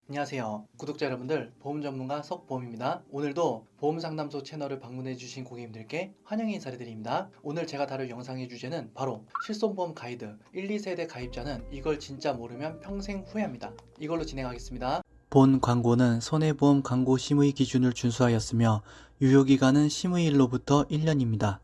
안녕하세요. 구독자 여러분들, 보험 전문가 석보험입니다. 오늘도 보험상담소 채널을 방문해주신 고객님들께 환영 인사를 드립니다. 오늘 제가 다룰 영상의 주제는 바로 실손보험 가이드 1, 2세대 가입자는 이걸 진짜 모르면 평생 후회합니다. 이걸로 진행하겠습니다. 본 광고는 손해보험 광고 심의 기준을 준수하였으며 유효기간은 심의일로부터 1년입니다.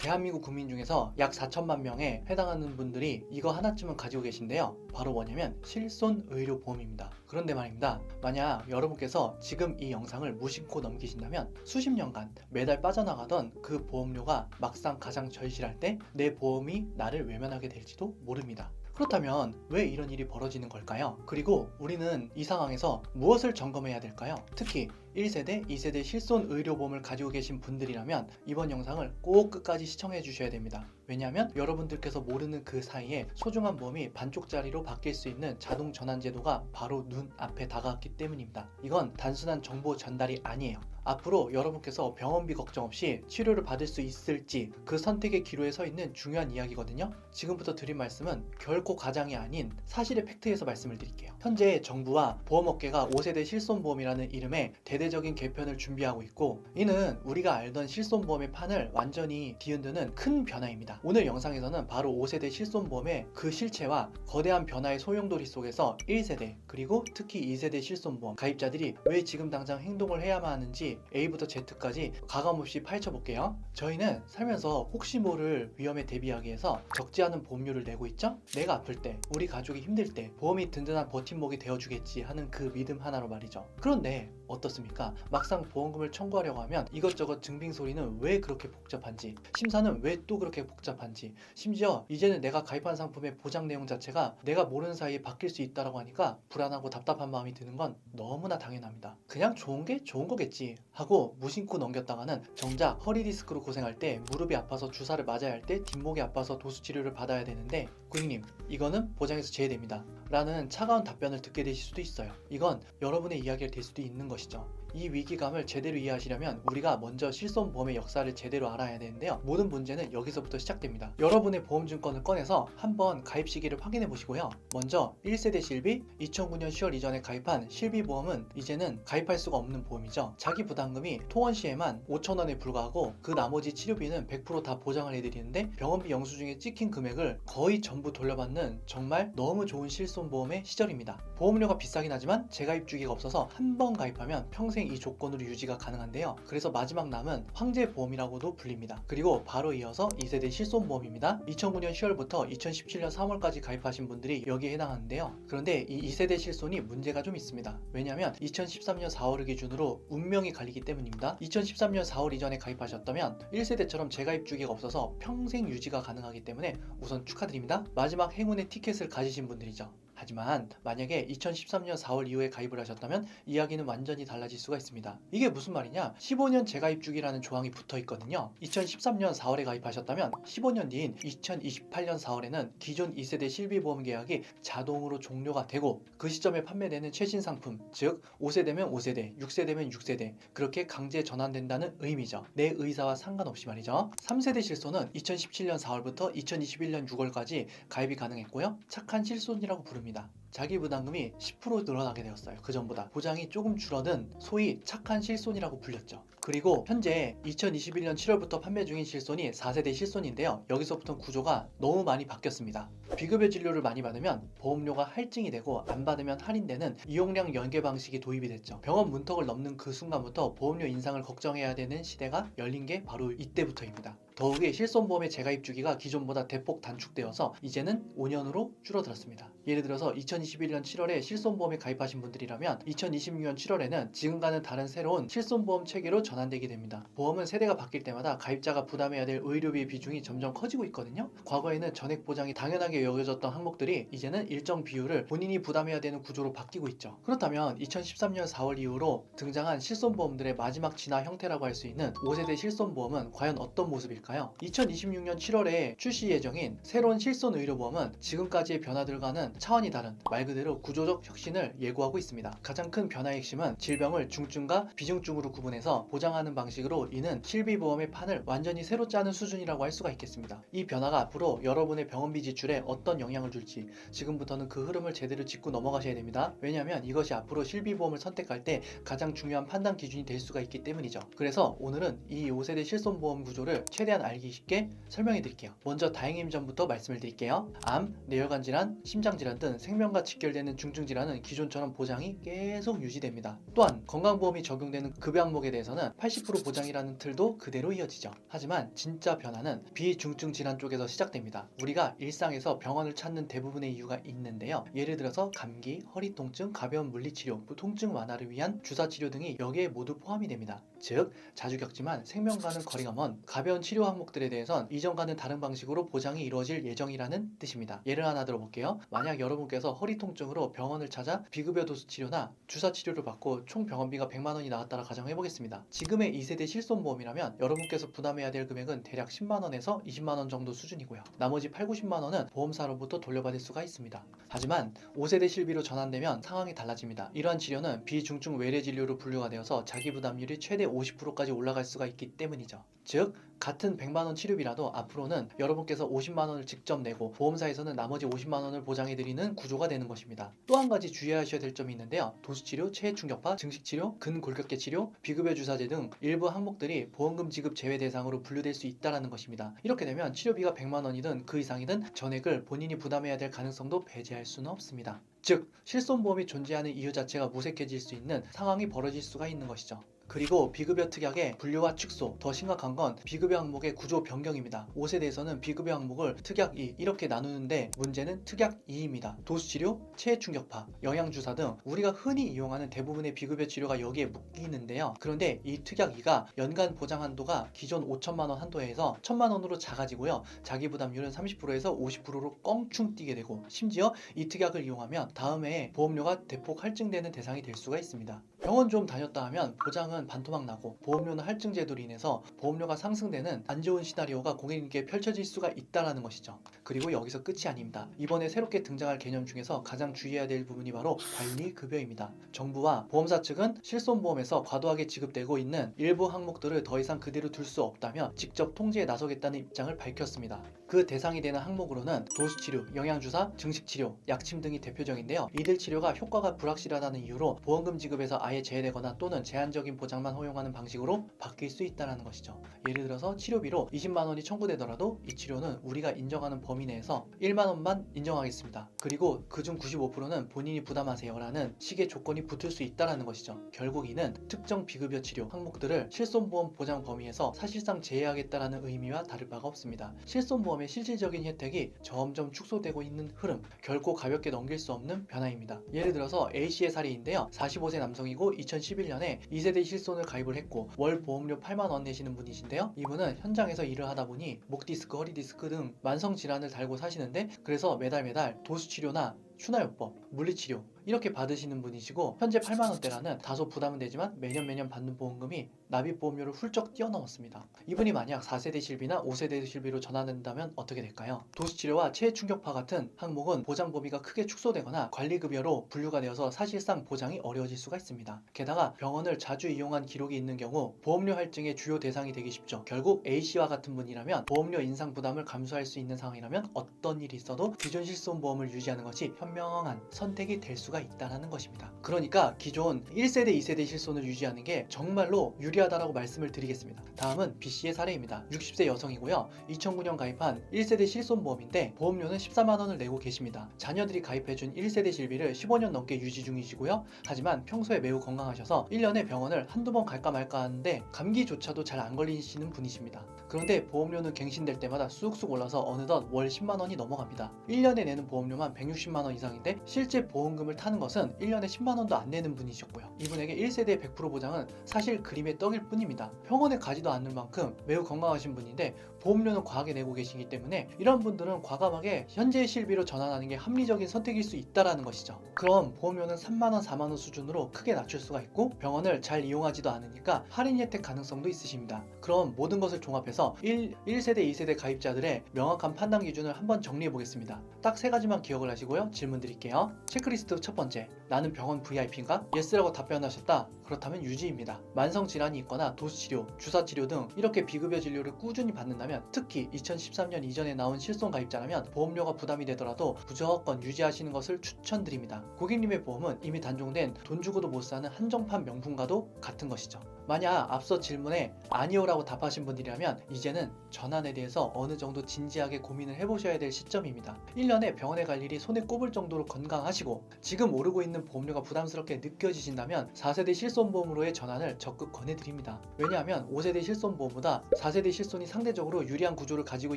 대한민국 국민 중에서 약 4천만 명에 해당하는 분들이 이거 하나쯤은 가지고 계신데요. 바로 뭐냐면 실손의료보험입니다. 그런데 말입니다. 만약 여러분께서 지금 이 영상을 무심코 넘기신다면 수십 년간 매달 빠져나가던 그 보험료가 막상 가장 절실할 때 내 보험이 나를 외면하게 될지도 모릅니다. 그렇다면 왜 이런 일이 벌어지는 걸까요? 그리고 우리는 이 상황에서 무엇을 점검해야 될까요? 특히 1세대, 2세대 실손의료보험을 가지고 계신 분들이라면 이번 영상을 꼭 끝까지 시청해 주셔야 됩니다. 왜냐하면 여러분들께서 모르는 그 사이에 소중한 보험이 반쪽짜리로 바뀔 수 있는 자동 전환 제도가 바로 눈앞에 다가왔기 때문입니다. 이건 단순한 정보 전달이 아니에요. 앞으로 여러분께서 병원비 걱정 없이 치료를 받을 수 있을지 그 선택의 기로에 서 있는 중요한 이야기거든요. 지금부터 드린 말씀은 결코 가장이 아닌 사실의 팩트에서 말씀을 드릴게요. 현재 정부와 보험업계가 5세대 실손보험이라는 이름의 대대적인 개편을 준비하고 있고, 이는 우리가 알던 실손보험의 판을 완전히 뒤흔드는 큰 변화입니다. 오늘 영상에서는 바로 5세대 실손보험의 그 실체와 거대한 변화의 소용돌이 속에서 1세대 그리고 특히 2세대 실손보험 가입자들이 왜 지금 당장 행동을 해야만 하는지 A부터 Z까지 가감없이 파헤쳐볼게요. 저희는 살면서 혹시 모를 위험에 대비하기 위해서 적지 않은 보험료를 내고 있죠? 내가 아플 때, 우리 가족이 힘들 때 보험이 든든한 버팀목이 되어주겠지 하는 그 믿음 하나로 말이죠. 그런데 어떻습니까? 막상 보험금을 청구하려고 하면 이것저것 증빙소리는 왜 그렇게 복잡한지, 심사는 왜 또 그렇게 복잡한지, 심지어 이제는 내가 가입한 상품의 보장 내용 자체가 내가 모르는 사이에 바뀔 수 있다고 하니까 불안하고 답답한 마음이 드는 건 너무나 당연합니다. 그냥 좋은 게 좋은 거겠지 하고 무심코 넘겼다가는 정작 허리 디스크로 고생할 때, 무릎이 아파서 주사를 맞아야 할 때, 뒷목이 아파서 도수 치료를 받아야 되는데 고객님, 이거는 보장에서 제외됩니다 라는 차가운 답변을 듣게 되실 수도 있어요. 이건 여러분의 이야기가 될 수도 있는 것이죠. 이 위기감을 제대로 이해하시려면 우리가 먼저 실손보험의 역사를 제대로 알아야 되는데요. 모든 문제는 여기서부터 시작됩니다. 여러분의 보험증권을 꺼내서 한번 가입 시기를 확인해 보시고요. 먼저 1세대 실비, 2009년 10월 이전에 가입한 실비보험은 이제는 가입할 수가 없는 보험이죠. 자기 부담금이 토원 시에만 5,000원에 불과하고 그 나머지 치료비는 100% 다 보장을 해드리는데 병원비 영수증에 찍힌 금액을 거의 전부 돌려받는 정말 너무 좋은 실손보험의 시절입니다. 보험료가 비싸긴 하지만 재가입 주기가 없어서 한 번 가입하면 평생 이 조건으로 유지가 가능한데요. 그래서 마지막 남은 황제보험이라고도 불립니다. 그리고 바로 이어서 2세대 실손보험입니다. 2009년 10월부터 2017년 3월까지 가입하신 분들이 여기에 해당하는데요. 그런데 이 2세대 실손이 문제가 좀 있습니다. 왜냐하면 2013년 4월을 기준으로 운명이 갈리기 때문입니다. 2013년 4월 이전에 가입하셨다면 1세대처럼 재가입 주기가 없어서 평생 유지가 가능하기 때문에 우선 축하드립니다. 마지막 행운의 티켓을 가지신 분들이죠. 하지만 만약에 2013년 4월 이후에 가입을 하셨다면 이야기는 완전히 달라질 수가 있습니다. 이게 무슨 말이냐? 15년 재가입 주기라는 조항이 붙어 있거든요. 2013년 4월에 가입하셨다면 15년 뒤인 2028년 4월에는 기존 2세대 실비보험 계약이 자동으로 종료가 되고 그 시점에 판매되는 최신 상품, 즉 5세대면 5세대, 6세대면 6세대 그렇게 강제 전환된다는 의미죠. 내 의사와 상관없이 말이죠. 3세대 실손은 2017년 4월부터 2021년 6월까지 가입이 가능했고요. 착한 실손이라고 부릅니다. 자기 부담금이 10% 늘어나게 되었어요. 그 전보다 보장이 조금 줄어든 소위 착한 실손이라고 불렸죠. 그리고 현재 2021년 7월부터 판매 중인 실손이 4세대 실손인데요. 여기서부터 구조가 너무 많이 바뀌었습니다. 비급여 진료를 많이 받으면 보험료가 할증이 되고 안 받으면 할인되는 이용량 연계 방식이 도입이 됐죠. 병원 문턱을 넘는 그 순간부터 보험료 인상을 걱정해야 되는 시대가 열린 게 바로 이때부터입니다. 더욱이 실손보험의 재가입 주기가 기존보다 대폭 단축되어서 이제는 5년으로 줄어들었습니다. 예를 들어서 2021년 7월에 실손보험에 가입하신 분들이라면 2026년 7월에는 지금과는 다른 새로운 실손보험 체계로 전환되게 됩니다. 보험은 세대가 바뀔 때마다 가입자가 부담해야 될 의료비 비중이 점점 커지고 있거든요. 과거에는 전액 보장이 당연하게 여겨졌던 항목들이 이제는 일정 비율을 본인이 부담해야 되는 구조로 바뀌고 있죠. 그렇다면 2013년 4월 이후로 등장한 실손보험들의 마지막 진화 형태라고 할 수 있는 5세대 실손보험은 과연 어떤 모습일까요? 2026년 7월에 출시 예정인 새로운 실손의료보험은 지금까지의 변화들과는 차원이 다른 말 그대로 구조적 혁신을 예고하고 있습니다. 가장 큰 변화의 핵심은 질병을 중증과 비중증으로 구분해서 보장 보장하는 방식으로 이는 실비보험의 판을 완전히 새로 짜는 수준이라고 할 수가 있겠습니다. 이 변화가 앞으로 여러분의 병원비 지출에 어떤 영향을 줄지 지금부터는 그 흐름을 제대로 짚고 넘어가셔야 됩니다. 왜냐하면 이것이 앞으로 실비보험을 선택할 때 가장 중요한 판단 기준이 될 수가 있기 때문이죠. 그래서 오늘은 이 5세대 실손보험 구조를 최대한 알기 쉽게 설명해 드릴게요. 먼저 다행임 점부터 말씀을 드릴게요. 암, 뇌혈관 질환, 심장 질환 등 생명과 직결되는 중증 질환은 기존처럼 보장이 계속 유지됩니다. 또한 건강보험이 적용되는 급여 항목에 대해서는 80% 보장이라는 틀도 그대로 이어지죠. 하지만 진짜 변화는 비중증 질환 쪽에서 시작됩니다. 우리가 일상에서 병원을 찾는 대부분의 이유가 있는데요. 예를 들어서 감기, 허리 통증, 가벼운 물리치료, 통증 완화를 위한 주사치료 등이 여기에 모두 포함이 됩니다. 즉, 자주 겪지만 생명과는 거리가 먼 가벼운 치료 항목들에 대해선 이전과는 다른 방식으로 보장이 이루어질 예정이라는 뜻입니다. 예를 하나 들어볼게요. 만약 여러분께서 허리 통증으로 병원을 찾아 비급여 도수 치료나 주사 치료를 받고 총 병원비가 100만 원이 나왔다라 가정해보겠습니다. 지금의 2세대 실손보험이라면 여러분께서 부담해야 될 금액은 대략 10만 원에서 20만 원 정도 수준이고요. 나머지 8, 90만 원은 보험사로부터 돌려받을 수가 있습니다. 하지만 5세대 실비로 전환되면 상황이 달라집니다. 이러한 치료는 비중증 외래 진료로 분류가 되어서 자기 부담률이 최대 50%까지 올라갈 수가 있기 때문이죠. 즉, 같은 100만원 치료비라도 앞으로는 여러분께서 50만원을 직접 내고 보험사에서는 나머지 50만원을 보장해드리는 구조가 되는 것입니다. 또 한 가지 주의하셔야 될 점이 있는데요. 도수치료, 체해충격파, 증식치료, 근골격계 치료, 비급여 주사제 등 일부 항목들이 보험금 지급 제외 대상으로 분류될 수 있다는 것입니다. 이렇게 되면 치료비가 100만원이든 그 이상이든 전액을 본인이 부담해야 될 가능성도 배제할 수는 없습니다. 즉, 실손보험이 존재하는 이유 자체가 무색해질 수 있는 상황이 벌어질 수가 있는 것이죠. 그리고 비급여 특약의 분류와 축소, 더 심각한 건 비급여 항목의 구조 변경입니다. 5세대에서는 비급여 항목을 특약 2 이렇게 나누는데 문제는 특약 2입니다. 도수치료, 체해충격파, 영양주사 등 우리가 흔히 이용하는 대부분의 비급여 치료가 여기에 묶이는데요. 그런데 이 특약 2가 연간 보장 한도가 기존 5천만 원 한도에서 1천만 원으로 작아지고요. 자기 부담률은 30%에서 50%로 껑충 뛰게 되고 심지어 이 특약을 이용하면 다음 해에 보험료가 대폭 할증되는 대상이 될 수가 있습니다. 병원 좀 다녔다 하면 보장은 반토막 나고 보험료는 할증 제도로 인해서 보험료가 상승되는 안 좋은 시나리오가 고객님께 펼쳐질 수가 있다는 것이죠. 그리고 여기서 끝이 아닙니다. 이번에 새롭게 등장할 개념 중에서 가장 주의해야 될 부분이 바로 관리급여입니다. 정부와 보험사 측은 실손보험에서 과도하게 지급되고 있는 일부 항목들을 더 이상 그대로 둘 수 없다며 직접 통제에 나서겠다는 입장을 밝혔습니다. 그 대상이 되는 항목으로는 도수치료, 영양주사, 증식치료, 약침 등이 대표적인데요. 이들 치료가 효과가 불확실하다는 이유로 보험금 지급에서 아예 제외되거나 또는 제한적인 보장만 허용하는 방식으로 바뀔 수 있다는 것이죠. 예를 들어서 치료비로 20만 원이 청구되더라도 이 치료는 우리가 인정하는 범위 내에서 1만 원만 인정하겠습니다. 그리고 그중 95%는 본인이 부담하세요 라는 식의 조건이 붙을 수 있다는 것이죠. 결국 이는 특정 비급여 치료 항목들을 실손보험 보장 범위에서 사실상 제외하겠다는 의미와 다를 바가 없습니다. 실손보험의 실질적인 혜택이 점점 축소되고 있는 흐름, 결코 가볍게 넘길 수 없는 변화입니다. 예를 들어서 A씨의 사례인데요. 45세 남성이고 2011년에 2세대 실손을 가입을 했고 월 보험료 8만 원 내시는 분이신데요. 이분은 현장에서 일을 하다 보니 목 디스크, 허리 디스크 등 만성 질환을 달고 사시는데 그래서 매달 도수치료나 추나요법, 물리치료 이렇게 받으시는 분이시고 현재 8만 원대라는 다소 부담은 되지만 매년 받는 보험금이 납입보험료를 훌쩍 뛰어넘었습니다. 이분이 만약 4세대 실비나 5세대 실비로 전환된다면 어떻게 될까요? 도수치료와 체해충격파 같은 항목은 보장 범위가 크게 축소되거나 관리급여로 분류가 되어서 사실상 보장이 어려워질 수가 있습니다. 게다가 병원을 자주 이용한 기록이 있는 경우 보험료 할증의 주요 대상이 되기 쉽죠. 결국 A씨와 같은 분이라면 보험료 인상 부담을 감수할 수 있는 상황이라면 어떤 일이 있어도 기존 실손보험을 유지하는 것이 현명한 선택이 될 수가 있다는 것입니다. 그러니까 기존 1세대, 2세대 실손을 유지하는 게 정말로 유리하다라고 말씀을 드리겠습니다. 다음은 B씨의 사례입니다. 60세 여성이고요. 2009년 가입한 1세대 실손보험인데 보험료는 14만 원을 내고 계십니다. 자녀들이 가입해준 1세대 실비를 15년 넘게 유지 중이시고요. 하지만 평소에 매우 건강하셔서 1년에 병원을 한두 번 갈까 말까 하는데 감기조차도 잘 안 걸리시는 분이십니다. 그런데 보험료는 갱신될 때마다 쑥쑥 올라서 어느덧 월 10만 원이 넘어갑니다. 1년에 내는 보험료만 160만 원 이상인데 실제 보험금을 타는 것은 1년에 10만 원도 안 내는 분이셨고요. 이분에게 1세대 100% 보장은 사실 그림의 떡일 뿐입니다. 병원에 가지도 않는 만큼 매우 건강하신 분인데 보험료는 과하게 내고 계시기 때문에 이런 분들은 과감하게 현재의 실비로 전환하는 게 합리적인 선택일 수 있다는 것이죠. 그럼 보험료는 3만 원, 4만 원 수준으로 크게 낮출 수가 있고 병원을 잘 이용하지도 않으니까 할인 혜택 가능성도 있으십니다. 그럼 모든 것을 종합해서 1세대, 2세대 가입자들의 명확한 판단 기준을 한번 정리해 보겠습니다. 딱 세 가지만 기억을 하시고요. 질문 드릴게요. 체크리스트 첫 번째, 나는 병원 VIP인가? 예스라고 답변하셨다. 그렇다면 유지입니다. 만성질환이 있거나 도수치료, 주사치료 등 이렇게 비급여 진료를 꾸준히 받는다면, 특히 2013년 이전에 나온 실손 가입자라면 보험료가 부담이 되더라도 무조건 유지하시는 것을 추천드립니다. 고객님의 보험은 이미 단종된 돈 주고도 못 사는 한정판 명품과도 같은 것이죠. 만약 앞서 질문에 아니오라고 답하신 분들이라면 이제는 전환에 대해서 어느 정도 진지하게 고민을 해보셔야 될 시점입니다. 1년에 병원에 갈 일이 손에 꼽을 정도로 건강하시고 지금 오르고 있는 보험료가 부담스럽게 느껴지신다면 4세대 실손보험으로의 전환을 적극 권해드립니다. 왜냐하면 5세대 실손보험보다 4세대 실손이 상대적으로 유리한 구조를 가지고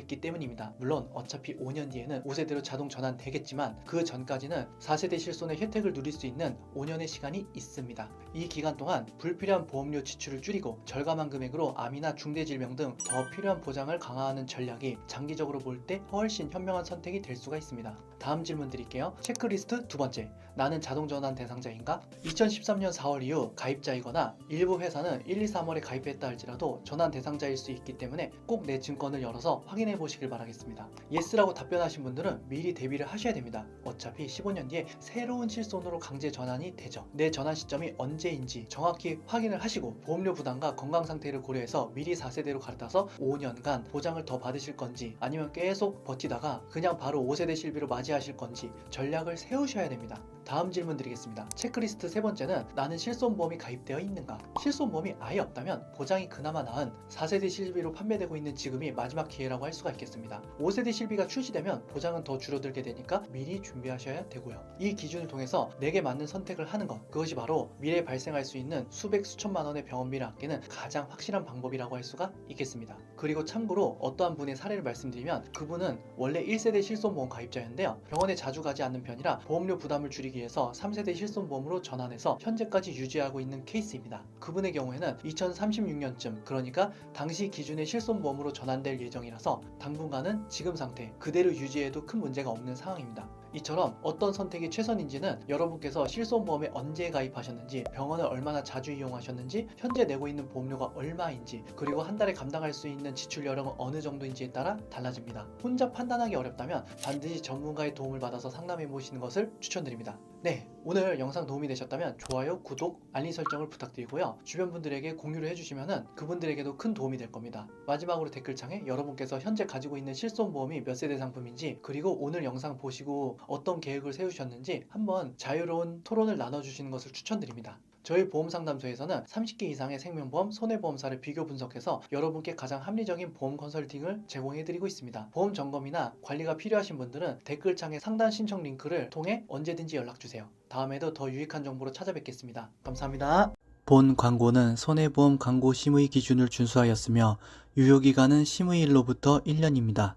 있기 때문입니다. 물론 어차피 5년 뒤에는 5세대로 자동 전환되겠지만 그 전까지는 4세대 실손의 혜택을 누릴 수 있는 5년의 시간이 있습니다. 이 기간 동안 불필요한 보험료 지출을 줄이고 절감한 금액으로 암이나 중대질병 등 더 필요한 보장을 강화하는 전략이 장기적으로 볼 때 훨씬 현명한 선택이 될 수가 있습니다. 다음 질문 드릴게요. 체크리스트 두 번째, 나는 자동 전환 대상자인가? 2013년 4월 이후 가입자이거나 일부 회사는 1, 2, 3월에 가입했다 할지라도 전환 대상자일 수 있기 때문에 꼭 내 증권을 열어서 확인해 보시길 바라겠습니다. 예스라고 답변하신 분들은 미리 대비를 하셔야 됩니다. 어차피 15년 뒤에 새로운 실손으로 강제 전환이 되죠. 내 전환 시점이 언제인지 정확히 확인을 하시고 보험료 부담과 건강 상태를 고려해서 미리 4세대로 갈아타서 5년간 보장을 더 받으실 건지, 아니면 계속 버티다가 그냥 바로 5세대 실비로 맞이하실 건지 전략을 세우셔야 됩니다. 다음 질문 드리겠습니다. 체크리스트 세 번째는 나는 실손보험이 가입되어 있는가? 실손보험이 아예 없다면 보장이 그나마 나은 4세대 실비로 판매되고 있는 지금이 마지막 기회라고 할 수가 있겠습니다. 5세대 실비가 출시되면 보장은 더 줄어들게 되니까 미리 준비하셔야 되고요. 이 기준을 통해서 내게 맞는 선택을 하는 것, 그것이 바로 미래에 발생할 수 있는 수백 수천만 원의 병원비를 아끼는 가장 확실한 방법이라고 할 수가 있겠습니다. 그리고 참고로 어떠한 분의 사례를 말씀드리면, 그분은 원래 1세대 실손보험 가입자였는데요. 병원에 자주 가지 않는 편이라 보험료 부담을 줄이기 위해서 3세대 실손보험으로 전환해서 현재까지 유지하고 있는 케이스입니다. 그분의 경우에는 2036년쯤, 그러니까 당시 기준의 실손보험으로 전환될 예정이라서 당분간은 지금 상태 그대로 유지해도 큰 문제가 없는 상황입니다. 이처럼 어떤 선택이 최선인지는 여러분께서 실손보험에 언제 가입하셨는지, 병원을 얼마나 자주 이용하셨는지, 현재 내고 있는 보험료가 얼마인지, 그리고 한 달에 감당할 수 있는 지출여력은 어느 정도인지에 따라 달라집니다. 혼자 판단하기 어렵다면 반드시 전문가의 도움을 받아서 상담해 보시는 것을 추천드립니다. 네, 오늘 영상 도움이 되셨다면 좋아요, 구독, 알림 설정을 부탁드리고요. 주변 분들에게 공유를 해주시면 그분들에게도 큰 도움이 될 겁니다. 마지막으로 댓글창에 여러분께서 현재 가지고 있는 실손보험이 몇 세대 상품인지, 그리고 오늘 영상 보시고 어떤 계획을 세우셨는지 한번 자유로운 토론을 나눠주시는 것을 추천드립니다. 저희 보험상담소에서는 30개 이상의 생명보험, 손해보험사를 비교 분석해서 여러분께 가장 합리적인 보험 컨설팅을 제공해드리고 있습니다. 보험 점검이나 관리가 필요하신 분들은 댓글창에 상담 신청 링크를 통해 언제든지 연락주세요. 다음에도 더 유익한 정보로 찾아뵙겠습니다. 감사합니다. 본 광고는 손해보험 광고 심의 기준을 준수하였으며 유효기간은 심의일로부터 1년입니다.